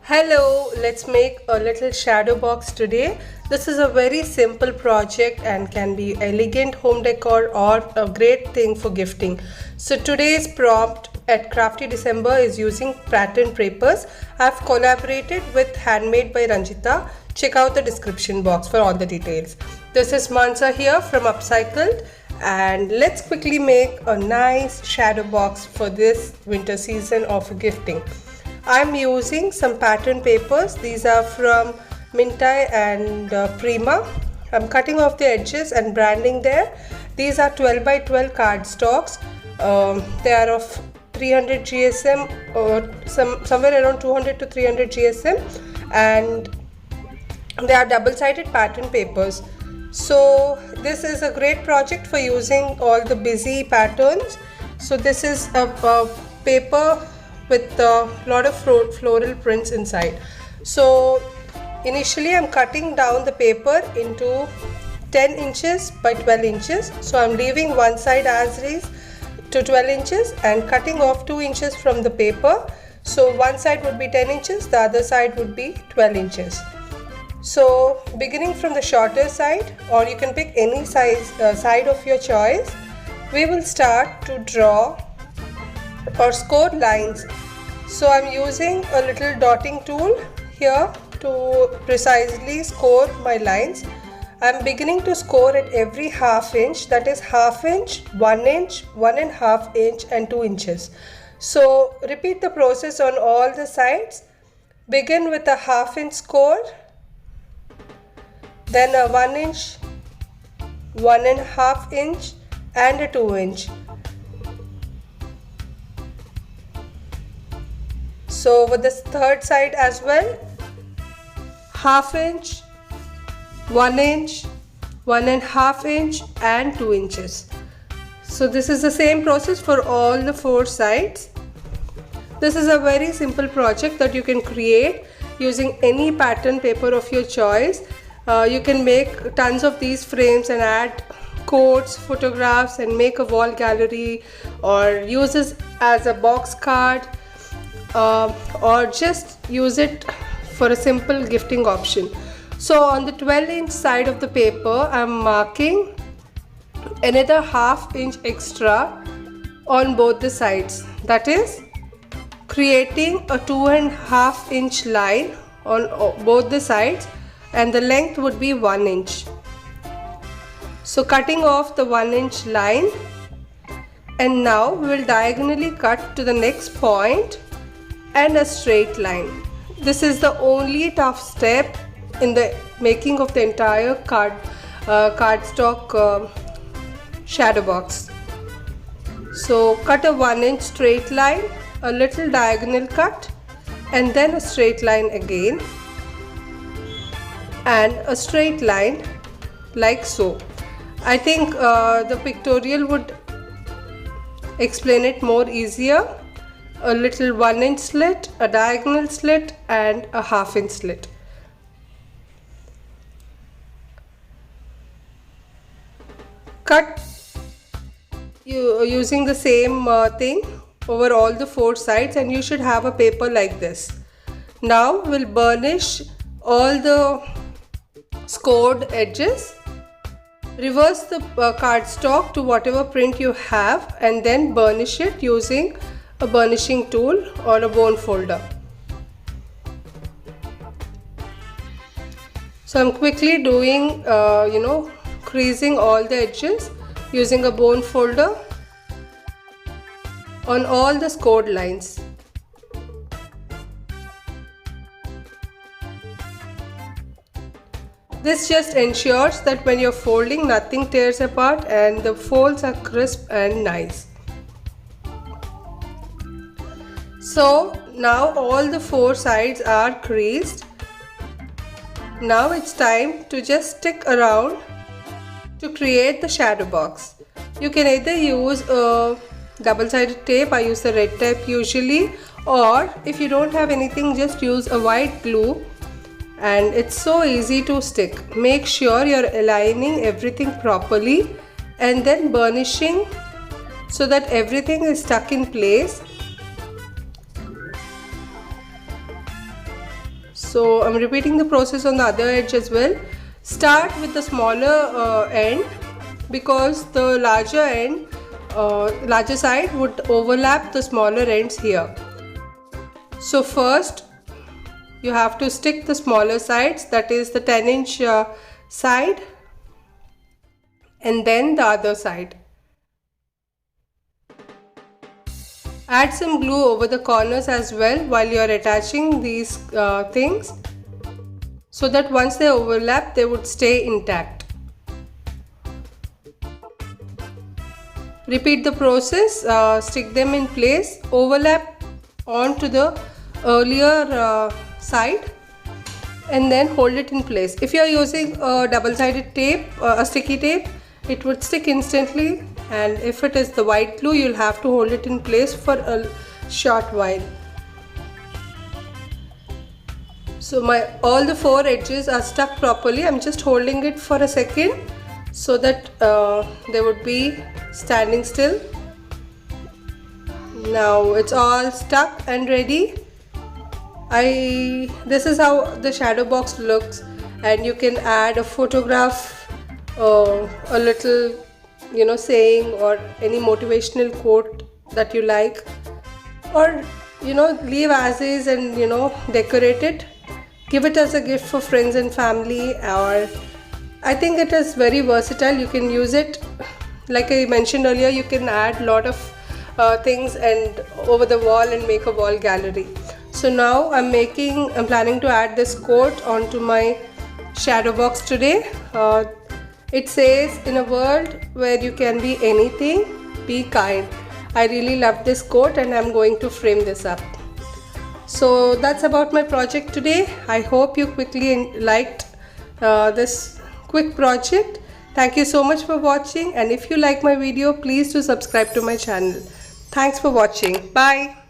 Hello, let's make a little shadow box today. This is a very simple project and can be elegant home decor or a great thing for gifting. So today's prompt at Crafty December is using pattern papers. I've collaborated with Handmade by Ranjita. Check out the description box for all the details. This is Mansa here from Upcycled, and let's quickly make a nice shadow box for this winter season of gifting. I'm using some pattern papers. These are from Mintai and Prima. I'm cutting off the edges and branding there. These are 12 by 12 cardstocks. They are of 300 GSM or somewhere around 200 to 300 GSM, and they are double-sided pattern papers. So this is a great project for using all the busy patterns. So this is a paper with a lot of floral prints inside. So initially I'm cutting down the paper into 10 inches by 12 inches. So I'm leaving one side as is to 12 inches and cutting off 2 inches from the paper. So one side would be 10 inches, the other side would be 12 inches. So beginning from the shorter side, or you can pick any side of your choice, we will start to draw or score lines. So I'm using a little dotting tool here to precisely score my lines. I'm beginning to score at every half inch, that is half inch, 1 inch, 1.5 inch and 2 inches. So repeat the process on all the sides. Begin with a half inch score, then a 1 inch, 1.5 inch and a 2 inch. So with the third side as well, half inch, 1 inch, 1.5 inch and 2 inches. So this is the same process for all the 4 sides. This is a very simple project that you can create using any pattern paper of your choice. You can make tons of these frames and add quotes, photographs and make a wall gallery, or use this as a box card, or just use it for a simple gifting option. So on the 12-inch side of the paper, I'm marking another half inch extra on both the sides. That is creating a 2.5 inch line on both the sides, and the length would be 1 inch. So cutting off the 1 inch line, and now we will diagonally cut to the next point and a straight line. This is the only tough step in the making of the entire cardstock shadow box. So cut a 1 inch straight line, a little diagonal cut, and then a straight line again, and a straight line like so. I think the pictorial would explain it more easier. A little 1 inch slit, a diagonal slit and a half inch slit. Cut using the same thing over all the 4 sides, and you should have a paper like this. Now we'll burnish all the scored edges. Reverse the cardstock to whatever print you have and then burnish it using a burnishing tool or a bone folder. So I'm quickly doing creasing all the edges using a bone folder on all the scored lines. This just ensures that when you're folding, nothing tears apart and the folds are crisp and nice. So now all the 4 sides are creased. Now it's time to just stick around to create the shadow box. You can either use a double-sided tape, I use the red tape usually, or if you don't have anything, just use a white glue, and it's so easy to stick. Make sure you're aligning everything properly and then burnishing so that everything is stuck in place. So I'm repeating the process on the other edge as well. Start with the smaller end, because the larger side would overlap the smaller ends here. So first you have to stick the smaller sides, that is the 10-inch side, and then the other side. Add some glue over the corners as well while you are attaching these things, so that once they overlap they would stay intact. Repeat the process, stick them in place, overlap onto the earlier side, and then hold it in place. If you are using a double-sided tape, a sticky tape, it would stick instantly, and if it is the white glue, you'll have to hold it in place for a short while. So all the 4 edges are stuck properly. I'm just holding it for a second so that they would be standing still. Now it's all stuck and ready. This is how the shadow box looks, and you can add a photograph, a little saying, or any motivational quote that you like, or leave as is and decorate it. Give it as a gift for friends and family, or I think it is very versatile. You can use it, like I mentioned earlier, you can add a lot of things and over the wall and make a wall gallery. So now I'm planning to add this quote onto my shadow box today. It says, "In a world where you can be anything, be kind." I really love this quote, and I'm going to frame this up. So that's about my project today. I hope you quickly liked this quick project. Thank you so much for watching, and if you like my video, please do subscribe to my channel. Thanks for watching. Bye.